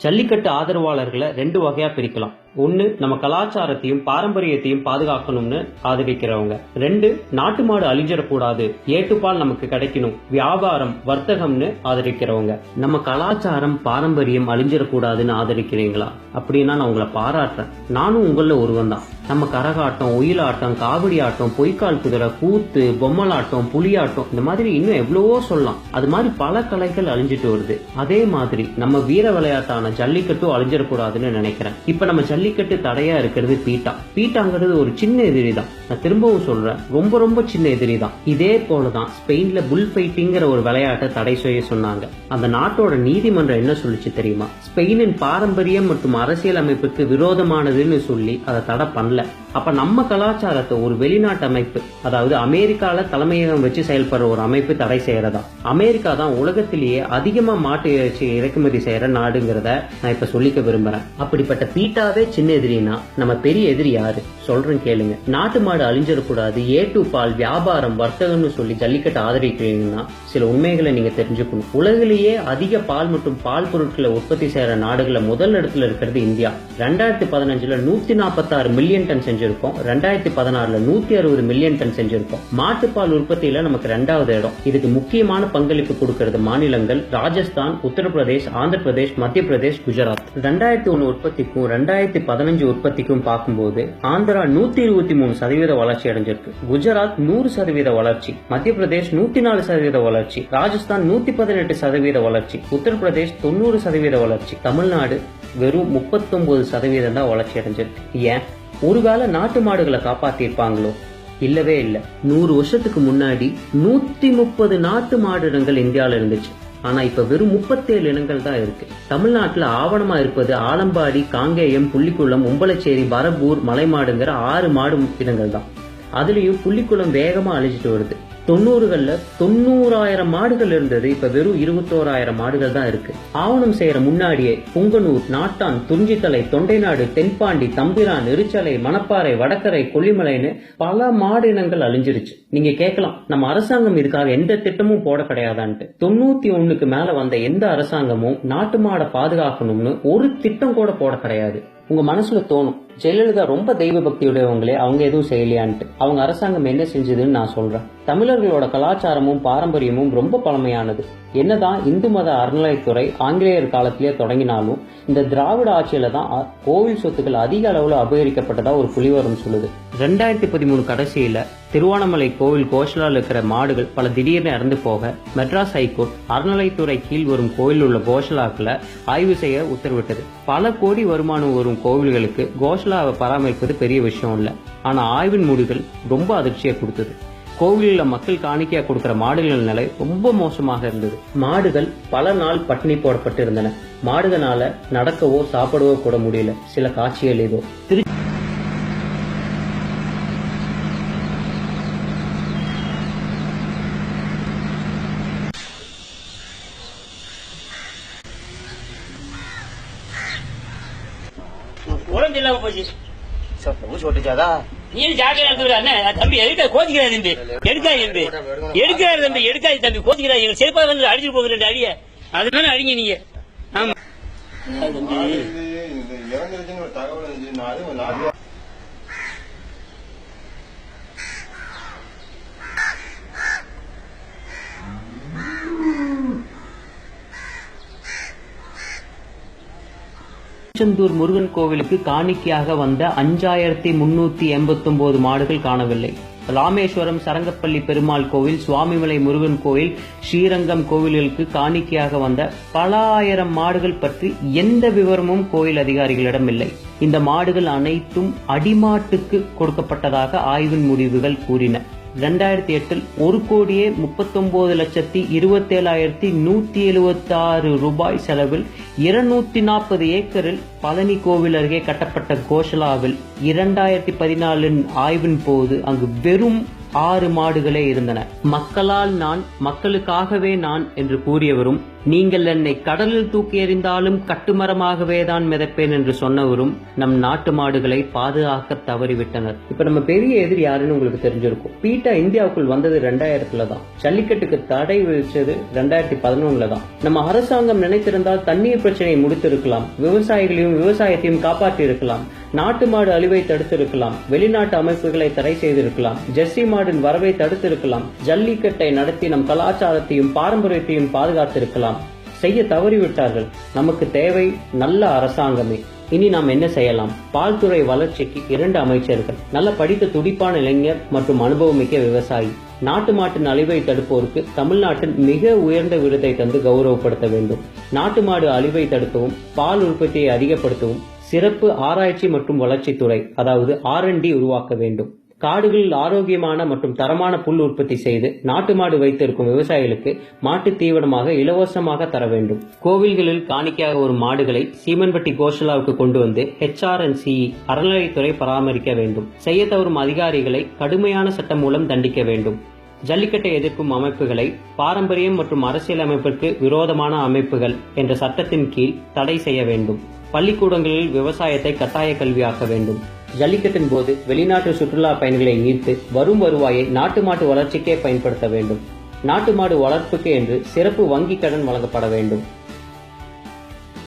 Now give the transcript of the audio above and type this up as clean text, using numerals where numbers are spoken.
ஜல்லிக்கட்டு ஆதரவாளர்களை ரெண்டு வகையா பிரிக்கலாம். ஒன்னு, நம்ம கலாச்சாரத்தையும் பாரம்பரியத்தையும் பாதுகாக்கணும்னு ஆதரிக்கிறவங்க. ரெண்டு, நாட்டு மாடு அழிஞ்சிடக்கூடாது, ஏட்டுப்பால் நமக்கு கிடைக்கணும், வியாபாரம் வர்த்தகம்னு ஆதரிக்கிறவங்க. நம்ம கலாச்சாரம் பாரம்பரியம் அழிஞ்சிடக்கூடாதுன்னு ஆதரிக்கிறீங்களா? அப்படின்னா நான் உங்களை பாராட்டுறேன். நானும் உங்கள ஒருவன் தான். நம்ம கரகாட்டம், ஒயிலாட்டம், காவடி ஆட்டம், பொய்க்கால் குதிரை, கூத்து, பொம்மலாட்டம், புலியாட்டம், இந்த மாதிரி இன்னும் எவ்வளவோ சொல்லலாம். அது மாதிரி பல கலைகள் அழிஞ்சிட்டு வருது. அதே மாதிரி நம்ம வீர விளையாட்டான ஜல்லிக்கட்டும் அழிஞ்சிடக்கூடாதுன்னு நினைக்கிறேன். இப்ப நம்ம ஜல்லிக்கட்டு தடையா இருக்கிறது பீட்டாங்கிறது ஒரு சின்ன எதிரி தான். நான் திரும்பவும் சொல்றேன், ரொம்ப ரொம்ப சின்ன எதிரி தான். இதே போலதான் ஸ்பெயின்ல புல் ஃபைட்டிங்கிற ஒரு விளையாட்டை தடை செய்ய சொன்னாங்க. அந்த நாட்டோட நீதிமன்றம் என்ன சொல்லிச்சு தெரியுமா? ஸ்பெயினின் பாரம்பரியம் மற்றும் அரசியல் அமைப்புக்கு விரோதமானதுன்னு சொல்லி அதை தடை பண்ணல. அப்ப நம்ம கலாச்சாரத்தை ஒரு வெளிநாட்டு அமைப்பு, அதாவது அமெரிக்கால தலைமையகம் வச்சு செயல்படுற ஒரு அமைப்பு தடை செய்யறதா? அமெரிக்கா தான் உலகத்திலேயே அதிகமா மாட்டு இறைச்சி இறக்குமதி செய்யற நாடுங்கிறத நான் இப்ப சொல்லிக்க விரும்புறேன். அப்படிப்பட்ட பீட்டாவே சின்ன எதிரினா நம்ம பெரிய எதிரி யாரு? சொல்றேன் கேளுங்க. நாட்டு மாடு அழிஞ்சிடக்கூடாது, ஏட்டு பால், வியாபாரம், வர்த்தகம்னு சொல்லி ஜல்லிக்கட்டு ஆதரிக்கிறீங்கன்னா சில உண்மைகளை நீங்க தெரிஞ்சுக்கணும். உலகிலேயே அதிக பால் மற்றும் பால் பொருட்களை உற்பத்தி செய்யற நாடுகளை முதல் இடத்துல இருக்கிறது இந்தியா. 2015 146 மில்லியன் டன் செஞ்சிருக்கோம். 2016 160 மில்லியன் டன் செஞ்சிருக்கோம். மாட்டுப்பால் உற்பத்தியில நமக்கு 2வது இடம். இதுக்கு முக்கியமான பங்களிப்பு கொடுக்கிறது மாநிலங்கள் ராஜஸ்தான், உத்தரப்பிரதேஷ், ஆந்திர பிரதேஷ், மத்திய பிரதேஷ், குஜராத். 2001 உற்பத்திக்கும் 2015 உற்பத்திக்கும் பார்க்கும்போது ஆந்திரா 123% வளர்ச்சி அடைஞ்சிருக்கு, குஜராத் 100% வளர்ச்சி, மத்திய பிரதேஷ் 104% வளர்ச்சி, ராஜஸ்தான் 118% வளர்ச்சி, உத்தரப்பிரதேஷ் 90% வளர்ச்சி, தமிழ்நாடு வெறும் 39% தான் வளர்ச்சி அடைஞ்சிருக்கு. ஏன்? ஒருவேளை நாட்டு மாடுகளை காப்பாத்திருப்பாங்களோ? இல்லவே இல்ல. 100 வருஷத்துக்கு முன்னாடி 130 நாட்டு மாடு இனங்கள் இந்தியாவில இருந்துச்சு. ஆனா இப்ப வெறும் 37 இனங்கள் தான் இருக்கு. தமிழ்நாட்டுல ஆவணமா இருப்பது ஆலம்பாடி, காங்கேயம், புள்ளிக்குளம், உம்பளச்சேரி, பரப்பூர், மலைமாடுங்கிற 6 மாடு இனங்கள் தான். அதுலயும் புள்ளிக்குளம் வேகமா அழிஞ்சிட்டு வருது. 90களில் 90,000 மாடுகள் இருந்தது, இப்ப வெறும் 21,000 மாடுகள் தான் இருக்கு. ஆவணம் செய்யற முன்னாடியே புங்கனூர், நாட்டான், துஞ்சித்தலை, தொண்டைநாடு, தென்பாண்டி, தம்பிரான், எரிச்சலை, மணப்பாறை, வடக்கரை, கொல்லிமலைன்னு பல மாடு இனங்கள் அழிஞ்சிருச்சு. நீங்க கேட்கலாம், நம்ம அரசாங்கம் இதுக்காக எந்த திட்டமும் போட கிடையாதான்ட்டு. 91க்கு மேல வந்த எந்த அரசாங்கமும் நாட்டு மாடை பாதுகாக்கணும்னு ஒரு திட்டம் கூட போட கிடையாது. உங்க மனசுல தோணும், ஜெயலலிதா ரொம்ப தெய்வ பக்தியுடையவங்களே, அவங்க எதுவும் செய்யலையான்ட்டு. அவங்க அரசாங்கம் என்ன செஞ்சதுன்னு நான் சொல்றேன். தமிழர்களோட கலாச்சாரமும் பாரம்பரியமும் ரொம்ப பழமையானது. என்னதான் இந்து மத அறநிலையத்துறை ஆங்கிலேயர் காலத்திலேயே தொடங்கினாலும் இந்த திராவிட ஆட்சியில தான் கோவில் சொத்துக்கள் அதிக அளவுல அபகரிக்கப்பட்டதா ஒரு புலிவரம் சொல்லுது. 2013 கடைசியில திருவானமலை கோவில் கோஷலால் இருக்கிற மாடுகள் பல திடீர்னு இறந்து போக மெட்ராஸ் ஹைகோர்ட் அறநிலையத்துறை கீழ் வரும் கோயில் உள்ள கோஷலாக்களை ஆய்வு செய்ய உத்தரவிட்டது. பல கோடி வருமானம் வரும் கோவில்களுக்கு கோஷலாவை பராமரிப்பது பெரிய விஷயம் இல்ல. ஆனா ஆய்வின் முடிவுகள் ரொம்ப அதிர்ச்சியை கொடுத்தது. கோவிலில் மக்கள் காணிக்கையா கொடுக்கிற மாடுகள் நிலை ரொம்ப மோசமாக இருந்தது. மாடுகள் பல நாள் பட்டினி போடப்பட்டு இருந்தன. மாடுகளால நடக்கவோ சாப்பிடவோ கூட முடியல. சில காட்சிகள் ஏதோ உடம்பு இல்லாம போச்சு. நீ ஜாக்கிரதை தம்பி, எடுக்க கோச்சிக்கிறாரு தம்பி, எடுக்காது தம்பி, எடுக்காது தம்பி, கோச்சிக்கிறாரு. எங்க செருப்பா வந்து அடிச்சு போகுது 2 அடிய, அதுதானே அடிங்க நீங்க. ஆமா திருச்செந்தூர் முருகன் கோவிலுக்கு காணிக்கையாக வந்த 5389 மாடுகள் காணவில்லை. ராமேஸ்வரம் சரங்கப்பள்ளி பெருமாள் கோவில், சுவாமிமலை முருகன் கோவில், ஸ்ரீரங்கம் கோவில்களுக்கு காணிக்கையாக வந்த பல ஆயிரம் மாடுகள் பற்றி எந்த விவரமும் கோயில் அதிகாரிகளிடம் இல்லை. இந்த மாடுகள் அனைத்தும் அடிமாட்டுக்கு கொடுக்கப்பட்டதாக ஆய்வின் முடிவுகள் கூறின. 2008 $1,29,27,176 ரூபாய் செலவில் 240 ஏக்கரில் பழனி கோவில் அருகே கட்டப்பட்ட கோஷலாவில் 2014 ஆய்வின் போது அங்கு வெறும் 6 மாடுகளே இருந்தன. மக்களால் நான், மக்களுக்காகவே நான் என்று கூறியவரும், நீங்கள் என்னை கடலில் தூக்கி எறிந்தாலும் கட்டுமரமாகவே தான் மிதப்பேன் என்று சொன்னவரும் நம் நாட்டு மாடுகளை பாதுகாக்க தவறிவிட்டனர். இப்ப நம்ம பெரிய எதிரி யாருன்னு உங்களுக்கு தெரிஞ்சிருக்கும். பீட்டா இந்தியாவுக்குள் வந்தது 2000 தான். ஜல்லிக்கட்டுக்கு தடை விதிச்சது 2011 தான். நம்ம அரசாங்கம் நினைத்திருந்தால் தண்ணீர் பிரச்சனையை முடித்திருக்கலாம், விவசாயிகளையும் விவசாயத்தையும் காப்பாற்றி இருக்கலாம், நாட்டு மாடு அழிவை தடுத்திருக்கலாம், வெளிநாட்டு அமைப்புகளை தடை செய்திருக்கலாம், ஜெர்சி மாடின் வரவை தடுத்திருக்கலாம், ஜல்லிக்கட்டை நடத்தி நம் கலாச்சாரத்தையும் பாரம்பரியத்தையும் பாதுகாத்திருக்கலாம். செய்ய தவறிவிட்டார்கள். நமக்கு தேவை நல்ல அரசாங்கமே. இனி நாம் என்ன செய்யலாம்? பால்துறை வளர்ச்சிக்கு 2 அமைச்சர்கள், நல்ல படித்த துடிப்பான இளைஞர் மற்றும் அனுபவமிக்க விவசாயி. நாட்டு மாட்டின் அழிவை தடுப்போருக்கு தமிழ்நாட்டின் மிக உயர்ந்த விருதை தந்து கௌரவப்படுத்த வேண்டும். நாட்டு மாடு அழிவை தடுக்கவும் பால் உற்பத்தியை அதிகப்படுத்தவும் சிறப்பு ஆராய்ச்சி மற்றும் வளர்ச்சித்துறை, அதாவது R&D உருவாக்க வேண்டும். காடுகளில் ஆரோக்கியமான மற்றும் தரமான புல் உற்பத்தி செய்து நாட்டு மாடு வைத்திருக்கும் விவசாயிகளுக்கு மாட்டு தீவனமாக இலவசமாக தர வேண்டும். கோவில்களில் காணிக்கையாக வரும் மாடுகளை சீமன்பட்டி கோஷலாவுக்கு கொண்டு வந்து HRNCE அறநிலையத்துறை பராமரிக்க வேண்டும். செய்ய தவறும் அதிகாரிகளை கடுமையான சட்டம் மூலம் தண்டிக்க வேண்டும். ஜல்லிக்கட்டை எதிர்க்கும் அமைப்புகளை பாரம்பரியம் மற்றும் அரசியல் அமைப்பிற்கு விரோதமான அமைப்புகள் என்ற சட்டத்தின் கீழ் தடை செய்ய வேண்டும். பள்ளிக்கூடங்களில் விவசாயத்தை கட்டாய கல்வியாக்க வேண்டும். ஜல்லிக்கட்டின் போது வெளிநாட்டு சுற்றுலா பயணிகளை ஈர்த்து வரும் வருவாயை நாட்டு மாட்டு வளர்ச்சிக்கே பயன்படுத்த வேண்டும். நாட்டு மாடு வளர்ப்புக்கு என்று சிறப்பு வங்கி கடன் வழங்கப்பட வேண்டும்.